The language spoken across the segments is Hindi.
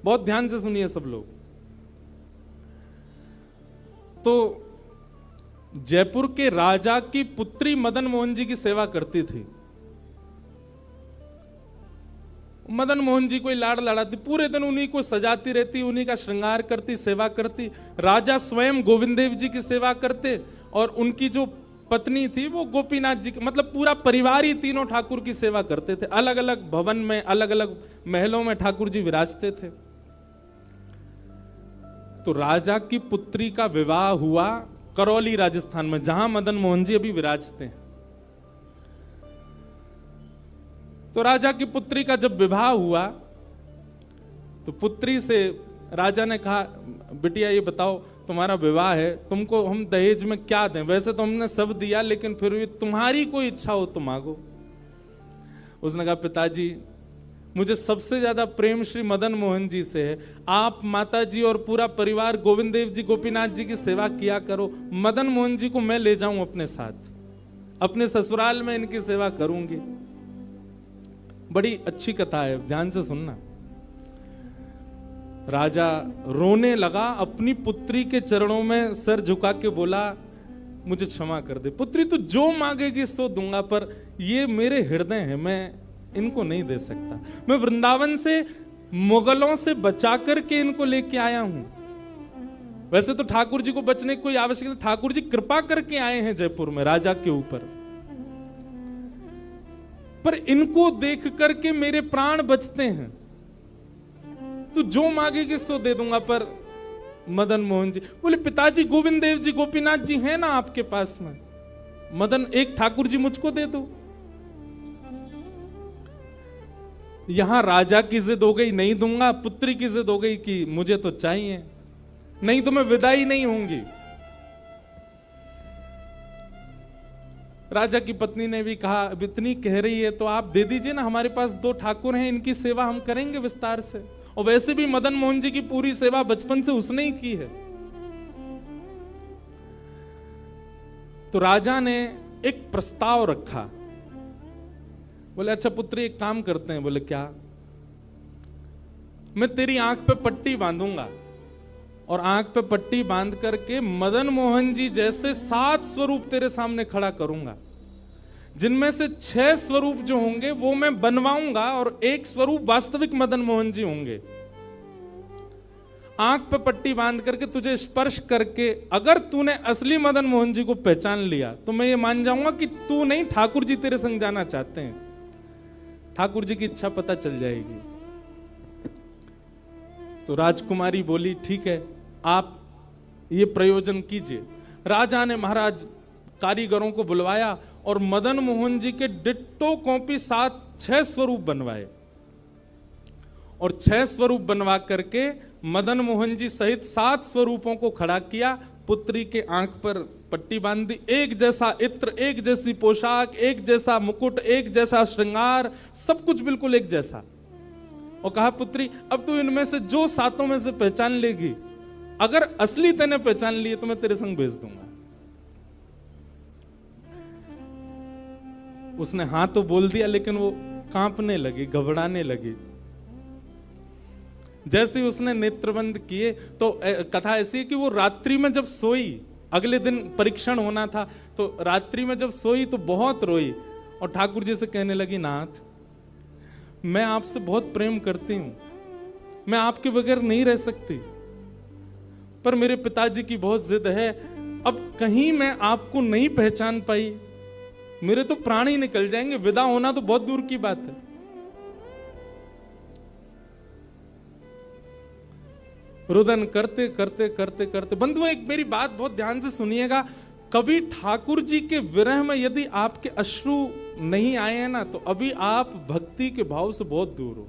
बहुत ध्यान से सुनिए सब लोग। तो जयपुर के राजा की पुत्री मदन मोहन जी की सेवा करती थी। मदन मोहन जी कोई लाड़ लड़ाती, पूरे दिन उन्हीं को सजाती रहती, उन्हीं का श्रृंगार करती, सेवा करती। राजा स्वयं गोविंद देव जी की सेवा करते और उनकी जो पत्नी थी वो गोपीनाथ जी की, मतलब पूरा परिवार ही तीनों ठाकुर की सेवा करते थे। अलग अलग भवन में, अलग अलग महलों में ठाकुर जी विराजते थे। तो राजा की पुत्री का विवाह हुआ करौली राजस्थान में, जहां मदन मोहन जी अभी विराजते हैं। तो राजा की पुत्री का जब विवाह हुआ तो पुत्री से राजा ने कहा, बिटिया ये बताओ तुम्हारा विवाह है, तुमको हम दहेज में क्या दें? वैसे तो हमने सब दिया, लेकिन फिर भी तुम्हारी कोई इच्छा हो तो मांगो। उसने कहा, पिताजी मुझे सबसे ज्यादा प्रेम श्री मदन मोहन जी से है। आप माता जी और पूरा परिवार गोविंद देव जी गोपीनाथ जी की सेवा किया करो। मदन मोहन जी को मैं ले जाऊं अपने साथ, अपने ससुराल में इनकी सेवा करूंगी। बड़ी अच्छी कथा है, ध्यान से सुनना। राजा रोने लगा, अपनी पुत्री के चरणों में सिर झुका के बोला, मुझे क्षमा कर दे पुत्री, तू जो मांगेगी सो दूंगा, पर ये मेरे हृदय है, मैं इनको नहीं दे सकता। मैं वृंदावन से मुगलों से बचा करके इनको लेके आया हूं। वैसे तो ठाकुर जी को बचने की कोई आवश्यकता, ठाकुर जी कृपा करके आए हैं जयपुर में राजा के ऊपर, पर इनको देख करके मेरे प्राण बचते हैं। तू जो मांगेगी सो दे दूंगा। पर मदन मोहन जी बोले, पिताजी गोविंद देव जी गोपीनाथ जी हैं ना आपके पास में, मदन एक ठाकुर जी मुझको दे दो। यहां राजा की जिद हो गई, नहीं दूंगा। पुत्री की जिद हो गई कि मुझे तो चाहिए, नहीं तो मैं विदाई नहीं होंगी। राजा की पत्नी ने भी कहा, अब इतनी कह रही है तो आप दे दीजिए ना, हमारे पास 2 ठाकुर हैं, इनकी सेवा हम करेंगे विस्तार से। और वैसे भी मदन मोहन जी की पूरी सेवा बचपन से उसने ही की है। तो राजा ने एक प्रस्ताव रखा। बोले, अच्छा पुत्री एक काम करते हैं। बोले, क्या? मैं तेरी आंख पे पट्टी बांधूंगा और आंख पे पट्टी बांध करके मदन मोहन जी जैसे 7 स्वरूप तेरे सामने खड़ा करूंगा, जिनमें से 6 स्वरूप जो होंगे वो मैं बनवाऊंगा और 1 स्वरूप वास्तविक मदन मोहन जी होंगे। आंख पे पट्टी बांध करके तुझे स्पर्श करके अगर तूने असली मदन मोहन जी को पहचान लिया तो मैं ये मान जाऊंगा कि तू नहीं, ठाकुर जी तेरे संग जाना चाहते हैं। ठाकुर जी की इच्छा पता चल जाएगी। तो राजकुमारी बोली, ठीक है, आप ये प्रयोजन कीजिए। राजा ने महाराज कारीगरों को बुलवाया और मदन मोहन जी के डिट्टो कॉपी 6 स्वरूप बनवाए और 6 स्वरूप बनवा करके मदन मोहन जी सहित 7 स्वरूपों को खड़ा किया। पुत्री के आंख पर पट्टी बांध दी, एक जैसा इत्र, एक जैसी पोशाक, एक जैसा मुकुट, एक जैसा श्रृंगार, सब कुछ बिल्कुल एक जैसा। और कहा, पुत्री अब तू इनमें से जो 7 में से पहचान लेगी, अगर असली तेने पहचान लिए तो मैं तेरे संग भेज दूंगा। उसने हाँ तो बोल दिया, लेकिन वो कांपने लगी, घबराने लगी। जैसे ही उसने नेत्रबंद किए तो कथा ऐसी है कि वो रात्रि में जब सोई, अगले दिन परीक्षण होना था, तो रात्रि में जब सोई तो बहुत रोई और ठाकुर जी से कहने लगी, नाथ मैं आपसे बहुत प्रेम करती हूं, मैं आपके बगैर नहीं रह सकती, पर मेरे पिताजी की बहुत जिद है। अब कहीं मैं आपको नहीं पहचान पाई, मेरे तो प्राण ही निकल जाएंगे, विदा होना तो बहुत दूर की बात है। रुदन करते करते करते करते, बंधुओं एक मेरी बात बहुत ध्यान से सुनिएगा, कभी ठाकुर जी के विरह में यदि आपके अश्रु नहीं आए हैं ना, तो अभी आप भक्ति के भाव से बहुत दूर हो।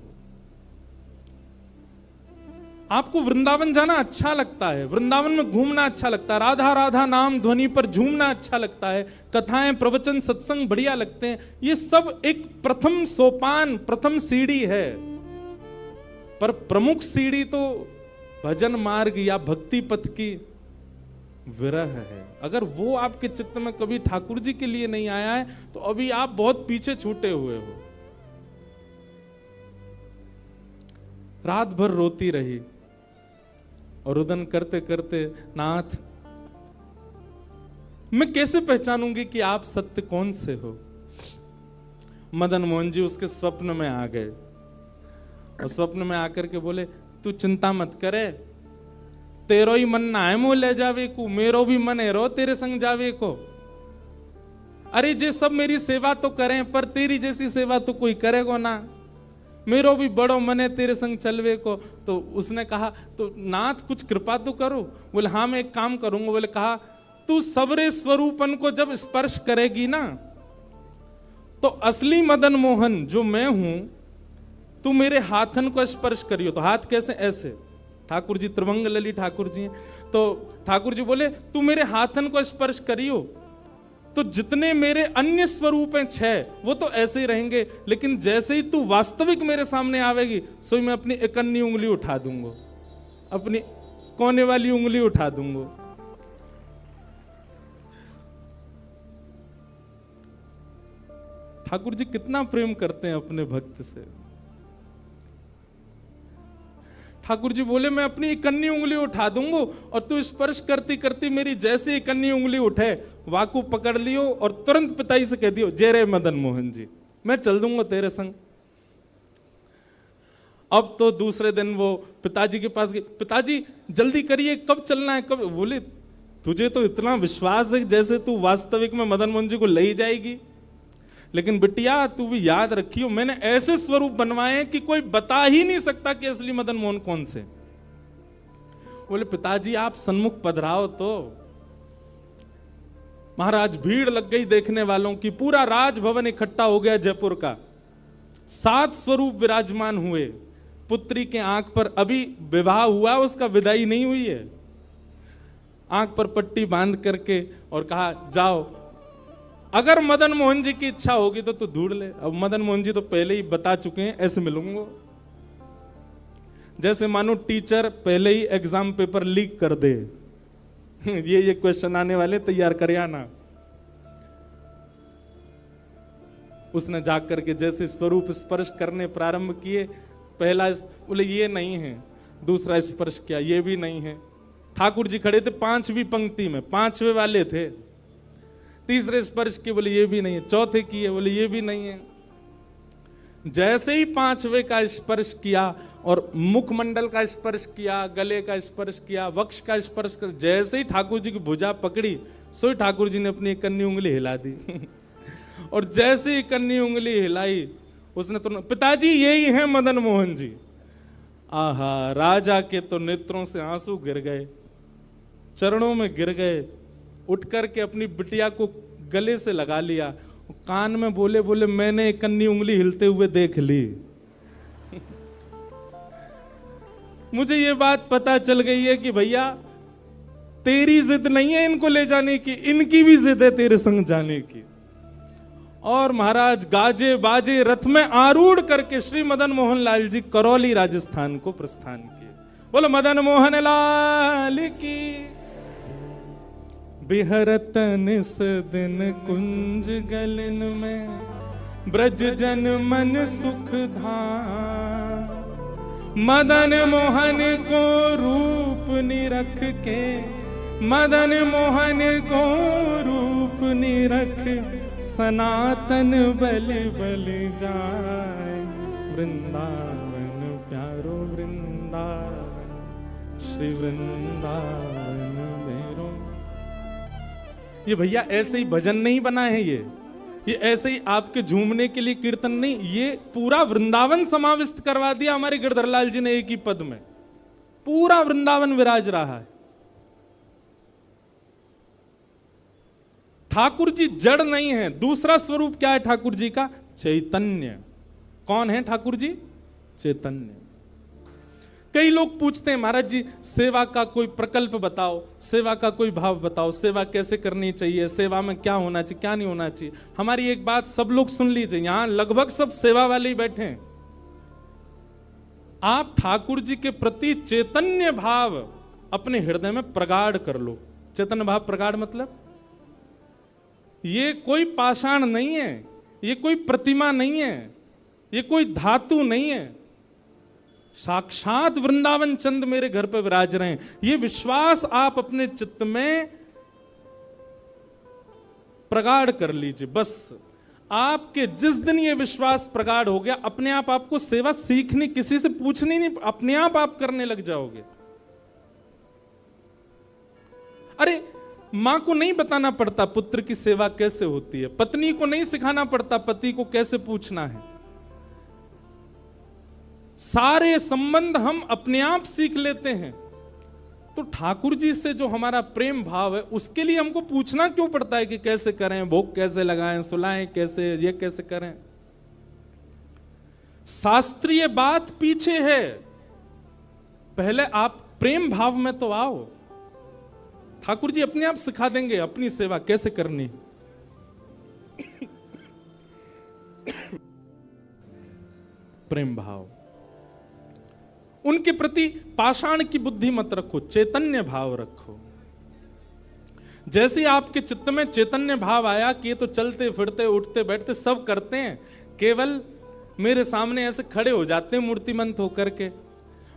आपको वृंदावन जाना अच्छा लगता है, वृंदावन में घूमना अच्छा लगता है, राधा राधा नाम ध्वनि पर झूमना अच्छा लगता है, कथाएं प्रवचन सत्संग बढ़िया लगते हैं, ये सब एक प्रथम सोपान, प्रथम सीढ़ी है। पर प्रमुख सीढ़ी तो भजन मार्ग या भक्ति पथ की विरह है। अगर वो आपके चित्त में कभी ठाकुर जी के लिए नहीं आया है तो अभी आप बहुत पीछे छूटे हुए हो। रात भर रोती रही और रुदन करते करते, नाथ मैं कैसे पहचानूंगी कि आप सत्य कौन से हो। मदन मोहन जी उसके स्वप्न में आ गए और स्वप्न में आकर के बोले, तू चिंता मत करे, तेरो ही मन ना है मोह ले जावे को, मेरो भी मन है रो तेरे संग जावे को। अरे जे सब मेरी सेवा तो करें, पर तेरी जैसी सेवा तो कोई करेगा ना, मेरो भी बड़ो मन है तेरे संग चलवे को। तो उसने कहा, तो नाथ कुछ कृपा तो करो। बोले हाँ मैं एक काम करूंगा। बोले कहा, तू सबरे स्वरूपन को जब स्पर्श करेगी ना, तो असली मदन मोहन जो मैं हूं, तू मेरे हाथन को स्पर्श करियो। तो हाथ कैसे? ऐसे। ठाकुर जी त्रिभंग लली ठाकुर जी हैं, तो ठाकुर जी बोले तू मेरे हाथन को स्पर्श करियो, तो जितने मेरे अन्य स्वरूप हैं 6 वो तो ऐसे ही रहेंगे, लेकिन जैसे ही तू वास्तविक मेरे सामने आवेगी, सो मैं अपनी इकन्नी उंगली उठा दूंगा, अपनी कोने वाली उंगली उठा दूंगा। ठाकुर जी कितना प्रेम करते हैं अपने भक्त से। ठाकुर जी बोले मैं अपनी इकन्नी उंगली उठा दूंगा और तू स्पर्श करती करती मेरी जैसे इकन्नी उंगली उठे, वाकू पकड़ लियो और तुरंत पिताजी से कह दियो, जय रे मदन मोहन जी, मैं चल दूंगा तेरे संग। अब तो दूसरे दिन वो पिताजी के पास गए, पिताजी जल्दी करिए, कब चलना है, कब? बोले तुझे तो इतना विश्वास है जैसे तू वास्तविक में मदन मोहन जी को ले ही जाएगी, लेकिन बिटिया तू भी याद रखियो, मैंने ऐसे स्वरूप बनवाए हैं कि कोई बता ही नहीं सकता कि असली मदन मोहन कौन से। बोले पिताजी आप सन्मुख पधराओ। तो महाराज भीड़ लग गई देखने वालों की, पूरा राजभवन इकट्ठा हो गया जयपुर का। 7 स्वरूप विराजमान हुए। पुत्री के आंख पर अभी विवाह हुआ, उसका विदाई नहीं हुई है, आंख पर पट्टी बांध करके और कहा जाओ, अगर मदन मोहन जी की इच्छा होगी तो तू ढूंढ ले। अब मदन मोहन जी तो पहले ही बता चुके हैं, ऐसे मिलूंगा। जैसे मानो टीचर पहले ही एग्जाम पेपर लीक कर दे, ये क्वेश्चन आने वाले, तैयार कर आना। उसने जाकर के जैसे स्वरूप स्पर्श करने प्रारंभ किए, पहला बोले ये नहीं है, दूसरा स्पर्श किया, ये भी नहीं है। ठाकुर जी खड़े थे 5वीं पंक्ति में, 5वें वाले थे। तीसरे स्पर्श किए, बोले ये भी नहीं है। चौथे किए, बोले ये भी नहीं है। जैसे ही 5वें का स्पर्श किया और मुखमंडल का स्पर्श किया, गले का स्पर्श किया, वक्ष का स्पर्श कर, जैसे ही ठाकुर जी की भुजा पकड़ी, सो ठाकुर जी ने अपनी इकन्नी उंगली हिला दी। और जैसे ही इकन्नी उंगली हिलाई, उसने तो, पिताजी यही है मदन मोहन जी। आहा, राजा के तो नेत्रों से आंसू गिर गए, चरणों में गिर गए, उठ करके अपनी बिटिया को गले से लगा लिया, कान में बोले बोले मैंने इकन्नी उंगली हिलते हुए देख ली। मुझे ये बात पता चल गई है कि भैया तेरी जिद नहीं है इनको ले जाने की, इनकी भी जिद है तेरे संग जाने की। और महाराज गाजे बाजे रथ में आरूढ़ करके श्री मदन मोहन लाल जी करौली राजस्थान को प्रस्थान किए। बोलो मदन मोहन लाल की। बिहरत निस दिन कुंज गलन में, ब्रज जन मन सुख धाम। मदन मोहन को रूप निरख के, मदन मोहन को रूप निरख, सनातन बल बल जाए। वृंदावन प्यारो वृंदावन, श्री वृंदावन मेरो। ये भैया ऐसे ही भजन नहीं बना है, ये ऐसे ही आपके झूमने के लिए कीर्तन नहीं, ये पूरा वृंदावन समाविष्ट करवा दिया हमारे गिरधरलाल जी ने एक ही पद में। पूरा वृंदावन विराज रहा है। ठाकुर जी जड़ नहीं है। दूसरा स्वरूप क्या है ठाकुर जी का? चैतन्य। कौन है ठाकुर जी? चैतन्य। कई लोग पूछते हैं महाराज जी सेवा का कोई प्रकल्प बताओ, सेवा का कोई भाव बताओ, सेवा कैसे करनी चाहिए, सेवा में क्या होना चाहिए क्या नहीं होना चाहिए। हमारी एक बात सब लोग सुन लीजिए, यहां लगभग सब सेवा वाले ही बैठे हैं। आप ठाकुर जी के प्रति चैतन्य भाव अपने हृदय में प्रगाढ़ कर लो। चैतन्य भाव प्रगाढ़ मतलब ये कोई पाषाण नहीं है, ये कोई प्रतिमा नहीं है, ये कोई धातु नहीं है। साक्षात वृंदावन चंद मेरे घर पे विराज रहे हैं, ये विश्वास आप अपने चित्त में प्रगाढ़ कर लीजिए। बस आपके जिस दिन ये विश्वास प्रगाढ़ हो गया, अपने आप आपको सेवा सीखनी, किसी से पूछनी नहीं, अपने आप करने लग जाओगे। अरे मां को नहीं बताना पड़ता पुत्र की सेवा कैसे होती है, पत्नी को नहीं सिखाना पड़ता पति को कैसे पूछना है। सारे संबंध हम अपने आप सीख लेते हैं। तो ठाकुर जी से जो हमारा प्रेम भाव है, उसके लिए हमको पूछना क्यों पड़ता है कि कैसे करें, भोग कैसे लगाएं, सुलाएं कैसे, ये कैसे करें। शास्त्रीय बात पीछे है, पहले आप प्रेम भाव में तो आओ। ठाकुर जी अपने आप सिखा देंगे अपनी सेवा कैसे करनी। प्रेम भाव, उनके प्रति पाषाण की बुद्धि मत रखो, चैतन्य भाव रखो। जैसे आपके चित्त में चैतन्य भाव आया कि ये तो चलते फिरते उठते बैठते सब करते हैं, केवल मेरे सामने ऐसे खड़े हो जाते हैं मूर्तिमंत होकर के,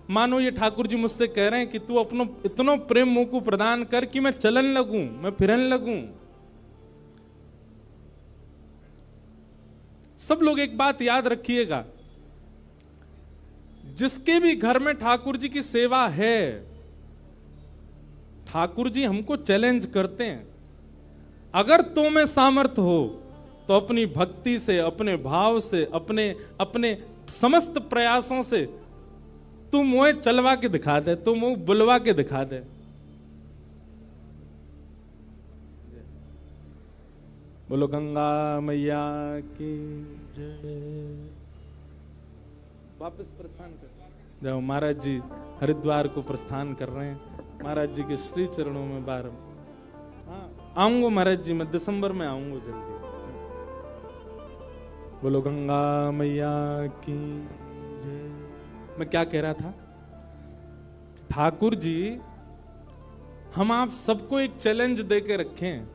मानो ये ठाकुर जी मुझसे कह रहे हैं कि तू अपनो इतना प्रेम मुंह को प्रदान कर कि मैं चलन लगूं, मैं फिरन लगूं। सब लोग एक बात याद रखिएगा, जिसके भी घर में ठाकुर जी की सेवा है, ठाकुर जी हमको चैलेंज करते हैं, अगर तो में सामर्थ्य हो तो अपनी भक्ति से, अपने भाव से, अपने समस्त प्रयासों से तू मुझे चलवा के दिखा दे, तू मुझे बुलवा के दिखा दे। बोलो गंगा मैया की जय। वापस प्रस्थान कर जाओ। महाराज जी हरिद्वार को प्रस्थान कर रहे हैं, महाराज जी के श्री चरणों में बार। हाँ आऊंगा महाराज जी, मैं दिसंबर में आऊंगा जल्दी। बोलो गंगा मैया की जय। मैं क्या कह रहा था, ठाकुर जी हम आप सबको एक चैलेंज देके रखें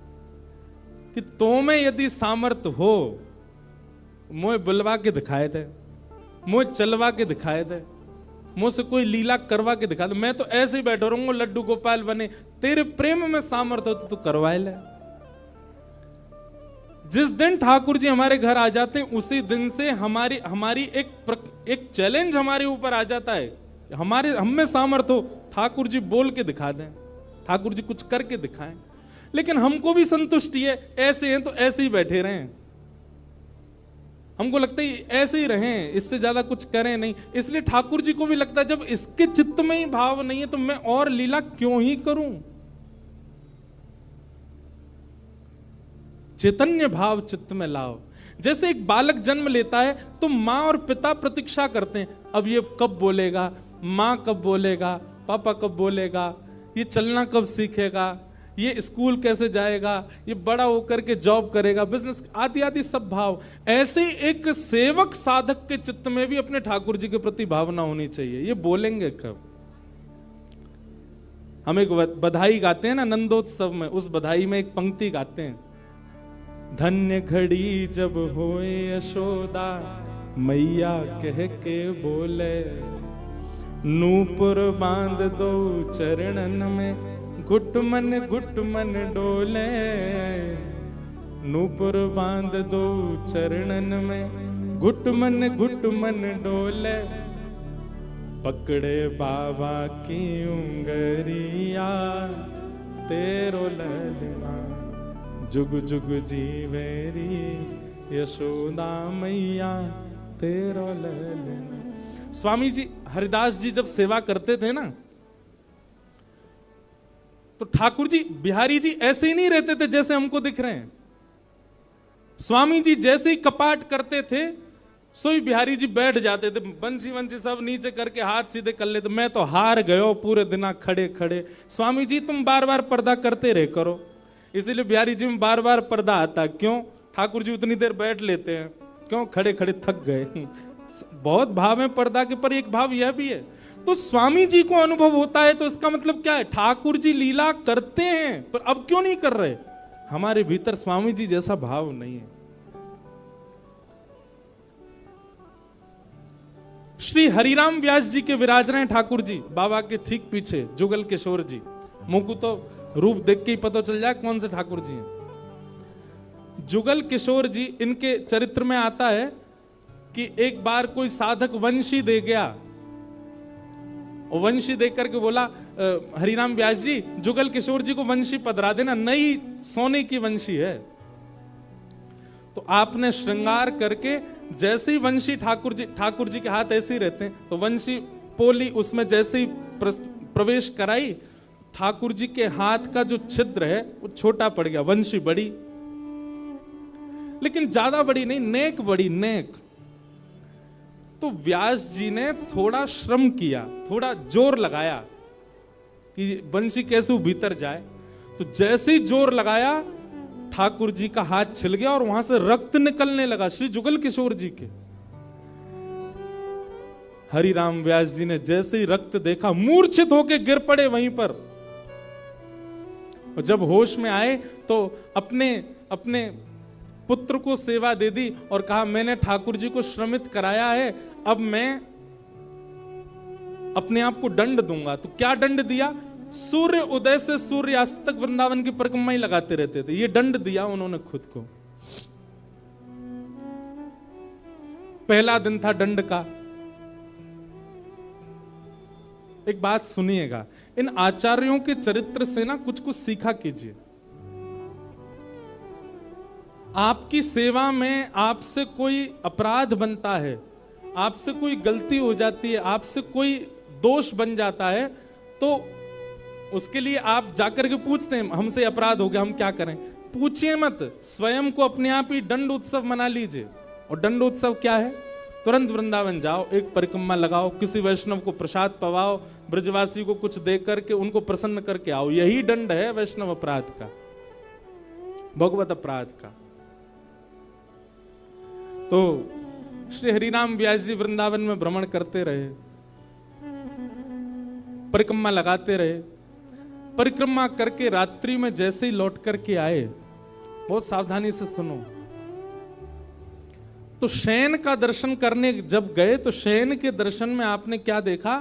कि तो में यदि सामर्थ्य हो, मुझे बुलवा के दिखाए दे, मुझे चलवा के दिखाए दे, मुझसे कोई लीला करवा के दिखा दे। मैं तो ऐसे ही बैठा रहूंगा लड्डू गोपाल बने, तेरे प्रेम में सामर्थ्य हो तो तू करवाए ले। जिस दिन ठाकुर जी हमारे घर आ जाते हैं, उसी दिन से हमारी एक चैलेंज हमारे ऊपर आ जाता है, हम में सामर्थ्य हो, ठाकुर जी बोल के दिखा दें, ठाकुर जी कुछ करके दिखाएं। लेकिन हमको भी संतुष्टि है, ऐसे हैं तो ऐसे ही बैठे रहें, हमको लगता है ऐसे ही रहें, इससे ज्यादा कुछ करें नहीं। इसलिए ठाकुर जी को भी लगता है जब इसके चित्त में ही भाव नहीं है तो मैं और लीला क्यों ही करूं। चैतन्य भाव चित्त में लाओ। जैसे एक बालक जन्म लेता है तो मां और पिता प्रतीक्षा करते हैं, अब ये कब बोलेगा, मां कब बोलेगा, पापा कब बोलेगा, ये चलना कब सीखेगा, ये स्कूल कैसे जाएगा, ये बड़ा होकर के जॉब करेगा, बिजनेस आदि आदि सब भाव। ऐसे एक सेवक साधक के चित्त में भी अपने ठाकुर जी के प्रति भावना होनी चाहिए, ये बोलेंगे कब। हम एक बधाई गाते हैं ना नंदोत्सव में, उस बधाई में एक पंक्ति गाते हैं, धन्य घड़ी जब होए यशोदा मैया कह के बोले, नूपुर बांध दो चरणन में घुट मन डोले, नूपुर बांध दो चरणन में घुट मन डोले, पकड़े बाबा की उंगरिया तेरो ललना जुग जुग जीवेरी यशोदा मैया तेरो ललना। स्वामी जी हरिदास जी जब सेवा करते थे ना, तो ठाकुर जी बिहारी जी ऐसे ही नहीं रहते थे जैसे हमको दिख रहे हैं। स्वामी जी जैसे ही कपाट करते थे, सोई बिहारी जी बैठ जाते थे, बंसी वंसी सब नीचे करके हाथ सीधे कर लेते। मैं तो हार गयो पूरे दिन खड़े खड़े। स्वामी जी तुम बार बार पर्दा करते रहे करो, इसीलिए बिहारी जी में बार बार पर्दा आता। क्यों? ठाकुर जी उतनी देर बैठ लेते हैं, क्यों? खड़े खड़े थक गए। बहुत भाव है पर्दा के, पर एक भाव यह भी है। तो स्वामी जी को अनुभव होता है, तो इसका मतलब क्या है? ठाकुर जी लीला करते हैं, पर अब क्यों नहीं कर रहे? हमारे भीतर स्वामी जी जैसा भाव नहीं है। श्री हरिराम व्यास जी के विराज रहे हैं ठाकुर जी बाबा के ठीक पीछे, जुगल किशोर जी। मुंह को तो रूप देख के ही पता चल जाए कौन से ठाकुर जी हैं। जुगल किशोर जी, इनके चरित्र में आता है कि एक बार कोई साधक वंशी दे गया, और वंशी देख करके बोला हरिराम व्यास जी जुगल किशोर जी को वंशी पधरा देना, नई सोने की वंशी है। तो आपने श्रृंगार करके जैसे ही वंशी ठाकुर जी के हाथ ऐसे ही रहते हैं, तो वंशी पोली उसमें जैसे ही प्रवेश कराई, ठाकुर जी के हाथ का जो छिद्र है वो छोटा पड़ गया, वंशी बड़ी, लेकिन ज्यादा बड़ी नहीं, नेक बड़ी, नेक। तो व्यास जी ने थोड़ा श्रम किया, थोड़ा जोर लगाया कि वंशी कैसे वो भीतर जाए। तो जैसे ही जोर लगाया, ठाकुर जी का हाथ छिल गया और वहां से रक्त निकलने लगा, श्री जुगल किशोर जी के। हरिराम व्यास जी ने जैसे ही रक्त देखा, मूर्छित होकर गिर पड़े वहीं पर। और जब होश में आए तो अपने पुत्र को सेवा दे दी और कहा मैंने ठाकुर जी को श्रमित कराया है, अब मैं अपने आप को दंड दूंगा। तो क्या दंड दिया? सूर्य उदय से सूर्यास्त तक वृंदावन की परिक्रमा ही लगाते रहते थे, ये दंड दिया उन्होंने खुद को। पहला दिन था दंड का। एक बात सुनिएगा, इन आचार्यों के चरित्र से ना कुछ कुछ सीखा कीजिए। आपकी सेवा में आपसे कोई अपराध बनता है, आपसे कोई गलती हो जाती है, आपसे कोई दोष बन जाता है, तो उसके लिए आप जाकर के पूछते हैं हमसे अपराध हो गया, हम क्या करें? पूछिए मत, स्वयं को अपने आप ही दंड उत्सव मना लीजिए। और दंड उत्सव क्या है? तुरंत वृंदावन जाओ, एक परिक्रमा लगाओ, किसी वैष्णव को प्रसाद पवाओ, ब्रजवासी को कुछ दे करके उनको प्रसन्न करके आओ। यही दंड है वैष्णव अपराध का, भगवत अपराध का। तो श्री हरिराम व्यास जी वृंदावन में भ्रमण करते रहे, परिक्रमा लगाते रहे। परिक्रमा करके रात्रि में जैसे ही लौट करके आए, बहुत सावधानी से सुनो, तो शयन का दर्शन करने जब गए तो शयन के दर्शन में आपने क्या देखा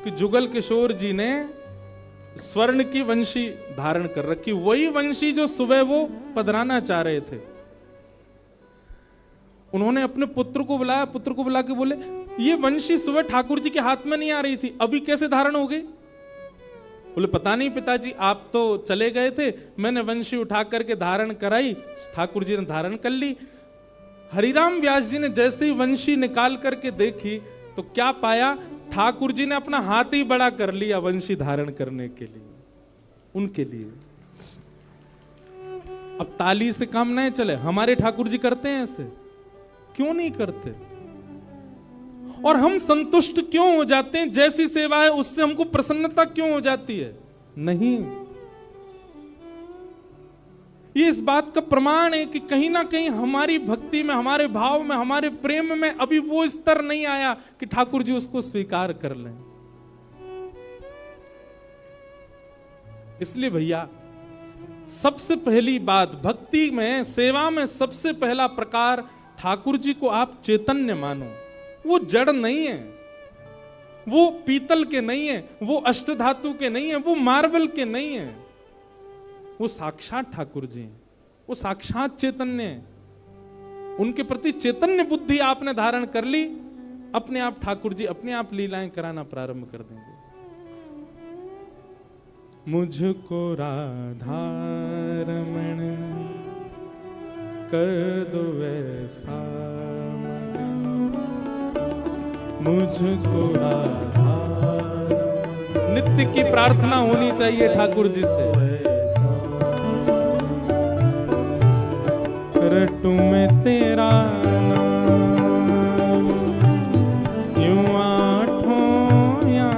कि जुगल किशोर जी ने स्वर्ण की वंशी धारण कर रखी, वही वंशी जो सुबह वो पधराना चाह रहे थे। उन्होंने अपने पुत्र को बुलाया, पुत्र को बुला के बोले ये वंशी सुबह ठाकुर जी के हाथ में नहीं आ रही थी, अभी कैसे धारण हो गई? बोले पता नहीं पिताजी, आप तो चले गए थे, मैंने वंशी उठा करके धारण कराई, ठाकुर जी ने धारण कर ली। हरिराम व्यास जी ने जैसे ही वंशी निकाल करके देखी तो क्या पाया? ठाकुर जी ने अपना हाथ ही बड़ा कर लिया वंशी धारण करने के लिए, उनके लिए। अब ताली से काम नहीं चले, हमारे ठाकुर जी करते हैं ऐसे? क्यों नहीं करते? और हम संतुष्ट क्यों हो जाते हैं? जैसी सेवा है उससे हमको प्रसन्नता क्यों हो जाती है? नहीं। ये इस बात का प्रमाण है कि कहीं ना कहीं हमारी भक्ति में, हमारे भाव में, हमारे प्रेम में अभी वो स्तर नहीं आया कि ठाकुर जी उसको स्वीकार कर लें। इसलिए भैया, सबसे पहली बात भक्ति में, सेवा में सबसे पहला प्रकार, ठाकुर जी को आप चैतन्य मानो। वो जड़ नहीं है, वो पीतल के नहीं है, वो अष्टधातु के नहीं है, वो मार्बल के नहीं है, वो साक्षात ठाकुर जी हैं, वो साक्षात चैतन्य है। उनके प्रति चैतन्य बुद्धि आपने धारण कर ली, अपने आप ठाकुर जी अपने आप लीलाएं कराना प्रारंभ कर देंगे। मुझको राधा रमण कर दो वैसा, मुझको राधा, नित्य की प्रार्थना होनी चाहिए ठाकुर जी से। रटू में तेरा नाम यूं आठों याम,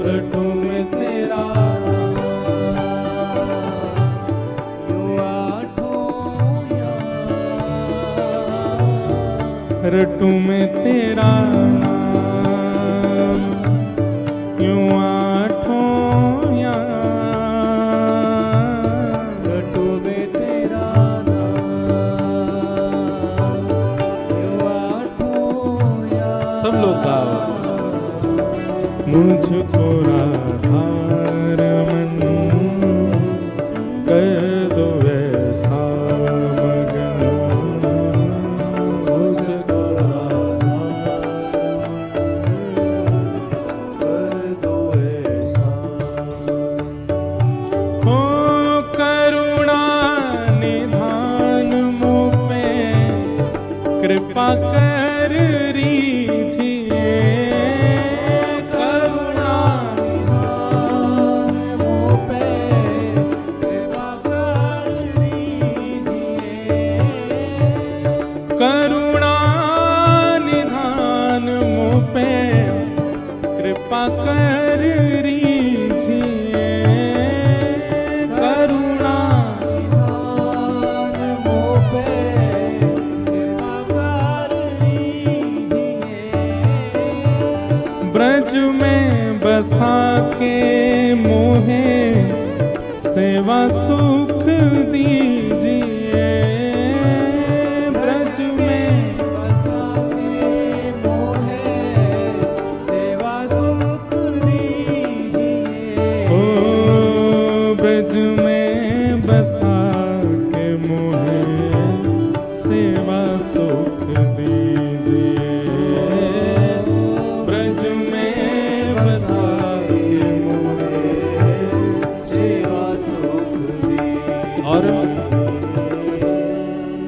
रटू में तेरा यूं आठों याम, रटू में तेरा नाम यूं आठों याम, मुझको राधारमण कर दो ऐसा मगन, मुझको कर दो ऐसा। हो करुणा निधान मुझ पे कृपा कर रीजिए, करुणा निधान मुझ पे कृपा कर रीजिए, करुणा निधान मुझ पे कृपा कर रीजिए, करुणा निधान मुझ पे कृपा कर रीजिए। ब्रज में बसा के मोहे सेवा सुख दीजिए, ब्रज में बसा के मोहे सेवा सुख दीजिए। ओ ब्रज में बसा के मोहे सेवा सुख दीजिए, ब्रज में बसा के मोहे सेवा सुख दीजिए। और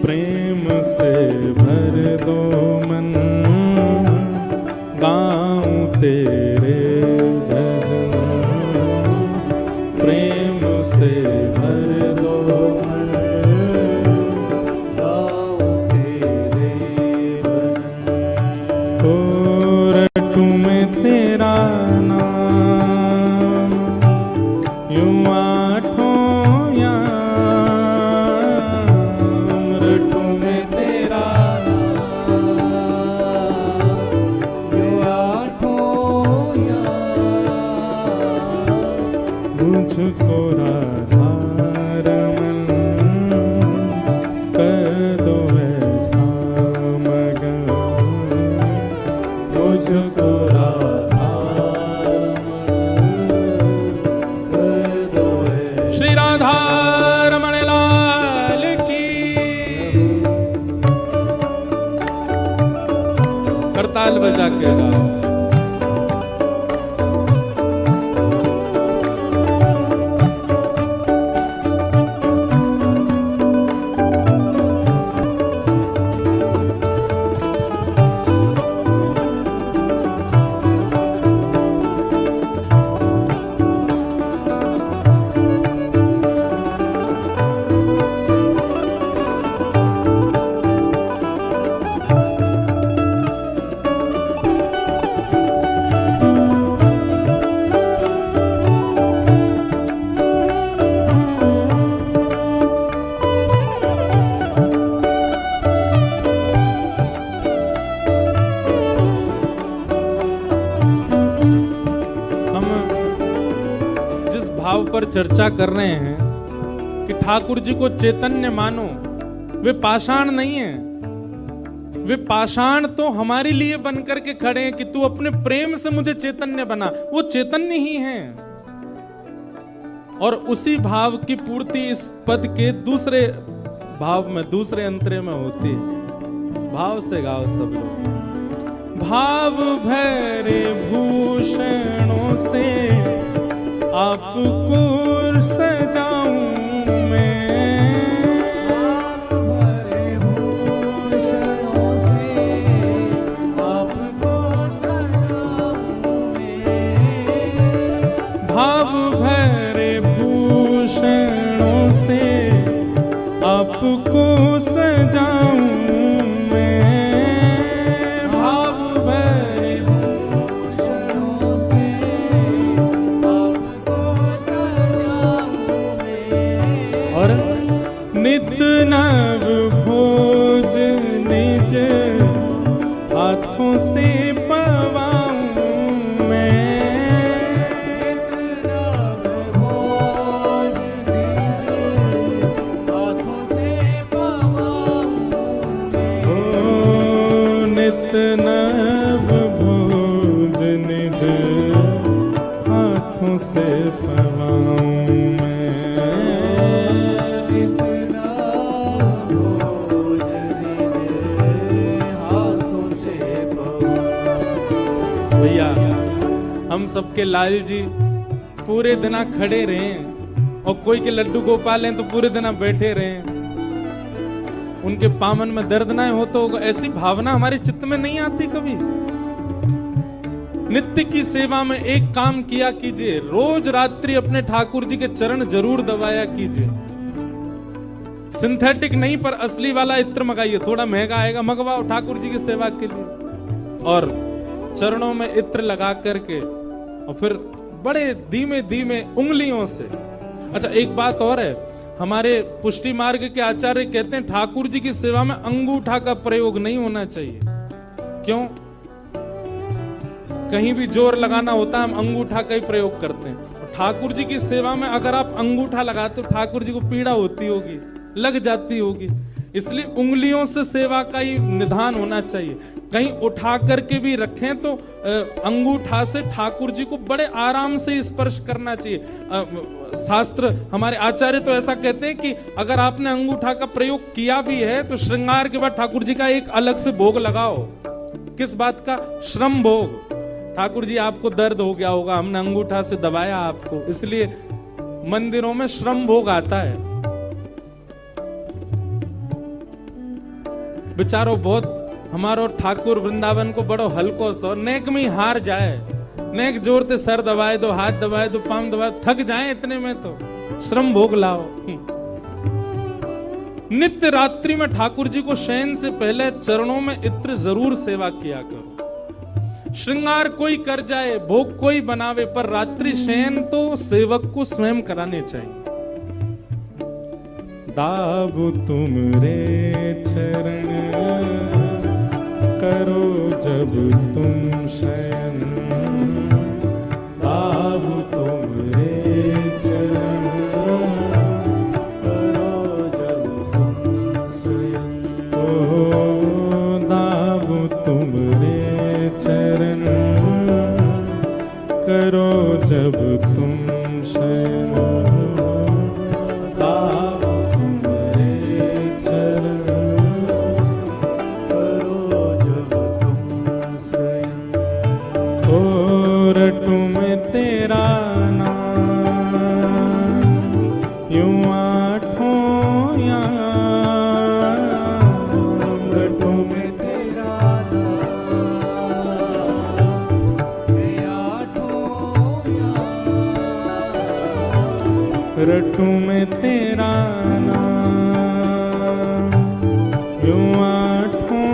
प्रेम से भर दो मन, गाऊं तेरे भजन, प्रेम से भर दो मन, गाऊं तेरे भजन। ओ रटूं मैं तेरा नाम यूं आठों याम, रटूं मैं तेरा नाम यूं आठों याम, मुझको राधारमण कर दो ऐसा मगन, मुझको राधारमण कर दो ऐसा। श्री राधारमण लाल की। करताल बजा के गाओ। पर चर्चा कर रहे हैं कि ठाकुर जी को चैतन्य मानो, वे पाषाण नहीं है, वे पाषाण तो हमारे लिए बन करके खड़े हैं कि तू अपने प्रेम से मुझे चैतन्य बना। वो चैतन्य ही हैं और उसी भाव की पूर्ति इस पद के दूसरे भाव में, दूसरे अंतरे में होती है। भाव से गाओ सब लोग। भाव भरे भूषणों से आपको सजाऊं मैं, भाव भरे भूषणों से आपको सजाऊं मैं, भाव भरे भूषणों से आपको सजाऊं मैं, भाव भरे भूषणों से आपको सजाऊं से पवाऊं मैं, इतना बोझ दीजिए हाथों से पवाऊं। भैया हम सबके लाल जी पूरे दिना खड़े रहे और कोई के लड्डू गोपाल हैं तो पूरे दिना बैठे रहे, उनके पामन में दर्द ना हो तो ऐसी भावना हमारे चित्त में नहीं आती कभी। नित्य की सेवा में एक काम किया कीजिए, रोज रात्रि अपने ठाकुर जी के चरण जरूर दबाया कीजिए। सिंथेटिक नहीं पर असली वाला इत्र मंगाइए, थोड़ा महंगा आएगा, मंगवाओ ठाकुर जी की सेवा के लिए, और चरणों में इत्र लगा करके और फिर बड़े धीमे धीमे उंगलियों से। अच्छा एक बात और है, हमारे पुष्टि मार्ग के आचार्य कहते हैं ठाकुर जी की सेवा में अंगूठा का प्रयोग नहीं होना चाहिए। क्यों? कहीं भी जोर लगाना होता है हम अंगूठा का ही प्रयोग करते हैं। ठाकुर जी की सेवा में अगर आप अंगूठा लगाते हो ठाकुर जी को पीड़ा होती होगी, लग जाती होगी, इसलिए उंगलियों से सेवा का ही निधान होना चाहिए। कहीं उठा करके भी रखें तो अंगूठा से ठाकुर जी को बड़े आराम से स्पर्श करना चाहिए। शास्त्र हमारे आचार्य तो ऐसा कहते हैं कि अगर आपने अंगूठा का प्रयोग किया भी है तो श्रृंगार के बाद ठाकुर जी का एक अलग से भोग लगाओ। किस बात का? श्रम भोग। ठाकुर जी आपको दर्द हो गया होगा, हमने अंगूठा से दबाया आपको, इसलिए मंदिरों में श्रम भोग आता है। बेचारो बहुत हमारो ठाकुर वृंदावन को बड़ो हल्को सो नेक में हार जाए, नेक जोर ते सर दबाए दो, हाथ दबाए दो, पाम दबाए, थक जाए इतने में तो श्रम भोग लाओ। नित्य रात्रि में ठाकुर जी को शयन से पहले चरणों में इत्र जरूर सेवा किया करो। श्रृंगार कोई कर जाए, भोग कोई बनावे, पर रात्रि शयन तो सेवक को स्वयं कराने चाहिए। दाबु तुम रे चरण करो जब तुम शयन, दाबु तुम रे चरण करो जब तुम स्वयं, ओ दाबु तुम रे चरण करो जब तुम शयन, दाबु तुम रे चरण करो जब तुम स्वयं। ओ रटू में तेरा नाम यूं आठों याम, रटू में तेरा नाम मैं आठों याम, रटू में तेरा नाम यूं आठों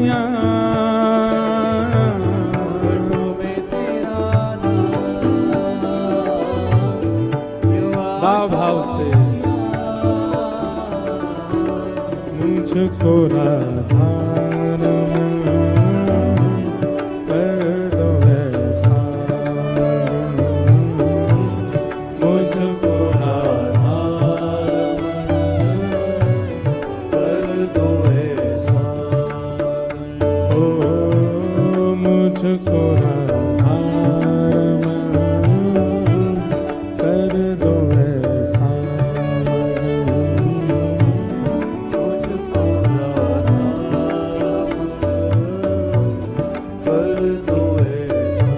याम, रटू में तेरा नाम यूं भाव से मुझको राधार कर दो ऐसा, मुझको आधार कर दो ऐसा, ओ मुझको राधार कर दो ऐसा, मुझको आधार कर दो ऐसा।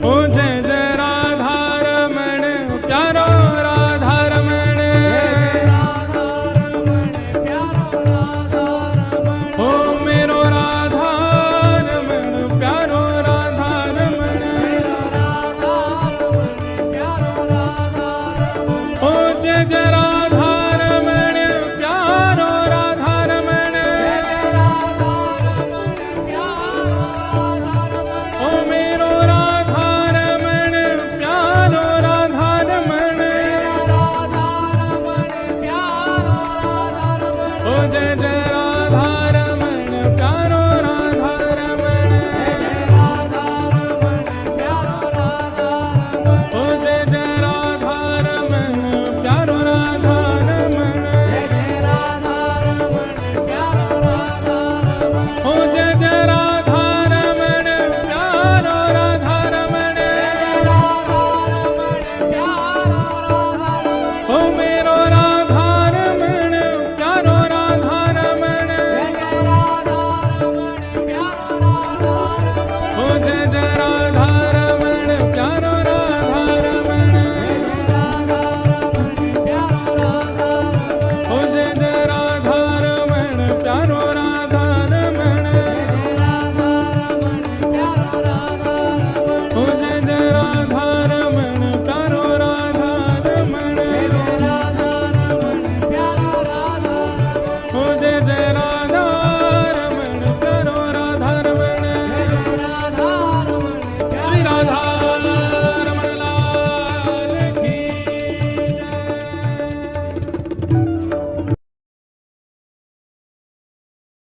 ओ